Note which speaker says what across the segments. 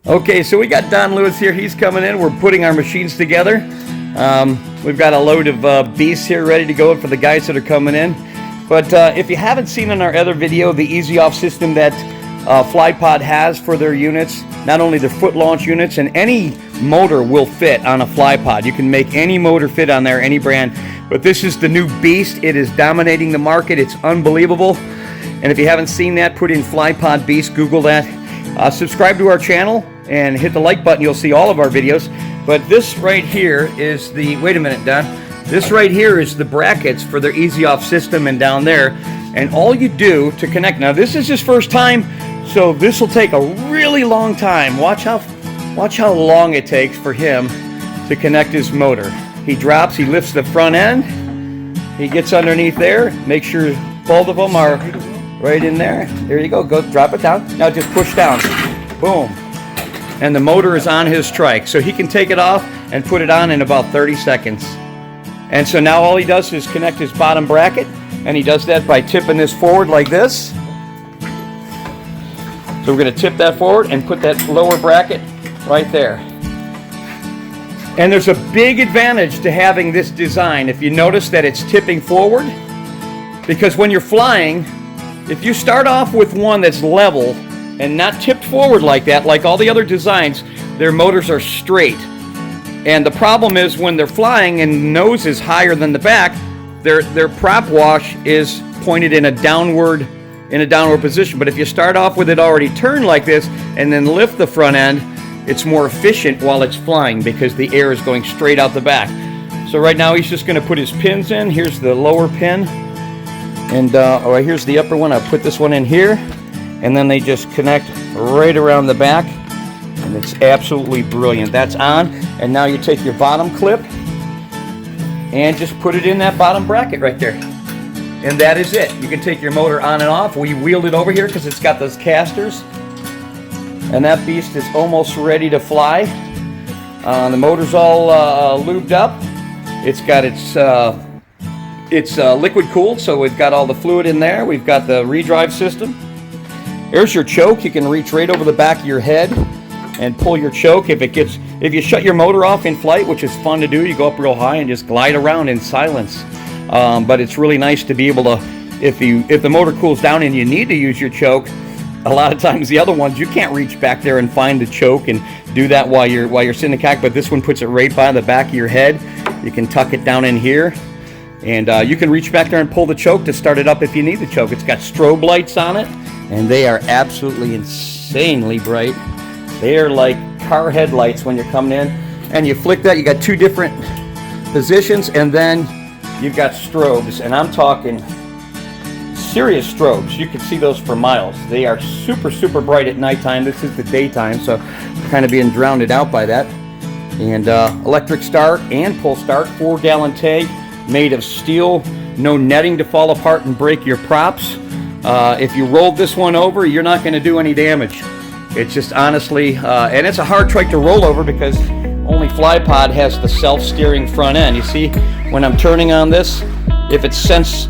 Speaker 1: Okay, so we got Don Lewis here. He's coming in. We're putting our machines together. We've got a load of beasts here ready to go for the guys that are coming in. But if you haven't seen in our other video the easy off system that FlightPod has for their units, not only their foot launch units, and any motor will fit on a FlightPod. You can make any motor fit on there, any brand. But this is the new beast. It is dominating the market. It's unbelievable. And if you haven't seen that, put in FlightPod Beast, Google that. Subscribe to our channel and hit the like button. You'll see all of our videos. But this right here is the, wait a minute, Don. This right here is the brackets for their easy off system, and down there. And all you do to connect, now this is his first time, so this will take a really long time. Watch how long it takes for him to connect his motor. He drops, he lifts the front end, he gets underneath there, make sure both of them are right in there. There you go, go drop it down. Now just push down, boom. And the motor is on his Trike, so he can take it off and put it on in about 30 seconds. And so now all he does is connect his bottom bracket, and he does that by tipping this forward like this. So we're going to tip that forward and put that lower bracket right there. And there's a big advantage to having this design. If you notice that it's tipping forward, because when you're flying, if you start off with one that's level and not tipped forward like that, like all the other designs, their motors are straight. And the problem is when they're flying and the nose is higher than the back, their prop wash is pointed in a downward position. But if you start off with it already turned like this and then lift the front end, it's more efficient while it's flying because the air is going straight out the back. So right now he's just going to put his pins in. Here's the lower pin, and here's the upper one. I'll put this one in here, and then they just connect right around the back, and it's absolutely brilliant. That's on, and now you take your bottom clip and just put it in that bottom bracket right there. And that is it. You can take your motor on and off. We wheeled it over here because it's got those casters. And that beast is almost ready to fly. The motor's all lubed up. It's got its liquid cooled, so we've got all the fluid in there. We've got the redrive system. There's your choke. You can reach right over the back of your head and pull your choke. If you shut your motor off in flight, which is fun to do, you go up real high and just glide around in silence. But it's really nice to be able to, if the motor cools down and you need to use your choke, a lot of times the other ones you can't reach back there and find the choke and do that while you're sitting in the cockpit. But this one puts it right by the back of your head. You can tuck it down in here, and you can reach back there and pull the choke to start it up if you need the choke. It's got strobe lights on it, and they are absolutely insanely bright. They are like car headlights when you're coming in, and you flick that. You got two different positions, and then you've got strobes, and I'm talking serious strobes. You can see those for miles. They are super, super bright at nighttime. This is the daytime, so kind of being drowned out by that. And electric start and pull start, 4-gallon tank, made of steel, no netting to fall apart and break your props. If you rolled this one over, you're not going to do any damage. It's just honestly, and it's a hard Trike to roll over because only FlightPod has the self-steering front end. You see, when I'm turning on this, if it senses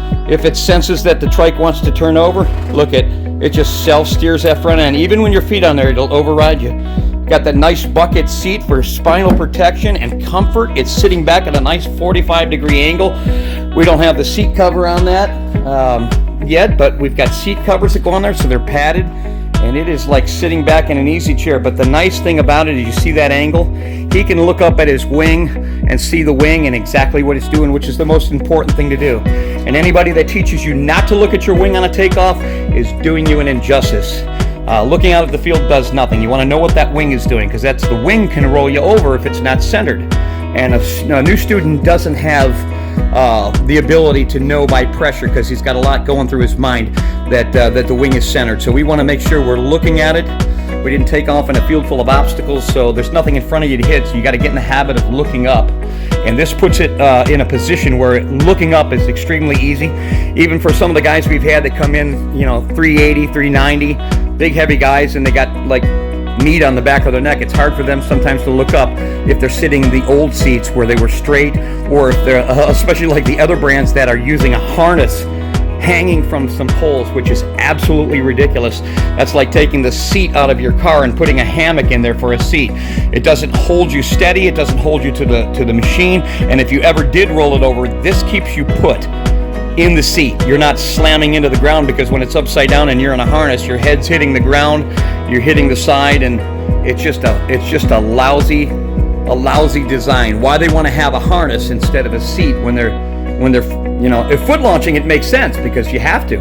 Speaker 1: that the Trike wants to turn over, look, it just self-steers that front end. Even when your feet on there, it'll override you. Got that nice bucket seat for spinal protection and comfort. It's sitting back at a nice 45-degree angle. We don't have the seat cover on that yet, but we've got seat covers that go on there, so they're padded. And it is like sitting back in an easy chair. But the nice thing about it is you see that angle? He can look up at his wing and see the wing and exactly what it's doing, which is the most important thing to do. And anybody that teaches you not to look at your wing on a takeoff is doing you an injustice. Looking out at the field does nothing. You want to know what that wing is doing, because that's the wing can roll you over if it's not centered. And a new student doesn't have the ability to know by pressure, because he's got a lot going through his mind that the wing is centered. So we want to make sure we're looking at it. We didn't take off in a field full of obstacles, so there's nothing in front of you to hit, so you got to get in the habit of looking up. And this puts it in a position where looking up is extremely easy. Even for some of the guys we've had that come in, 380, 390, big heavy guys, and they got like meat on the back of their neck. It's hard for them sometimes to look up if they're sitting in the old seats where they were straight, or if they're, especially like the other brands that are using a harness hanging from some poles, which is absolutely ridiculous. That's like taking the seat out of your car and putting a hammock in there for a seat. It doesn't hold you steady, it doesn't hold you to the machine, and if you ever did roll it over, this keeps you put in the seat. You're not slamming into the ground, because when it's upside down and you're in a harness, your head's hitting the ground, you're hitting the side, and it's just a lousy design. Why they want to have a harness instead of a seat when they're you know, if foot launching, it makes sense because you have to,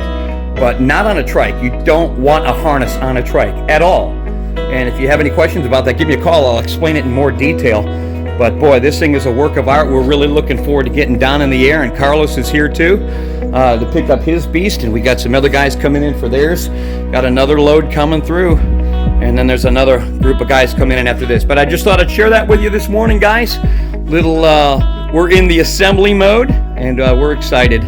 Speaker 1: but not on a trike. You don't want a harness on a trike at all. And if you have any questions about that, give me a call. I'll explain it in more detail. But boy, this thing is a work of art. We're really looking forward to getting Don in the air, and Carlos is here too to pick up his beast, and we got some other guys coming in for theirs. Got another load coming through, and then there's another group of guys coming in after this. But I just thought I'd share that with you this morning, guys. We're in the assembly mode, and we're excited.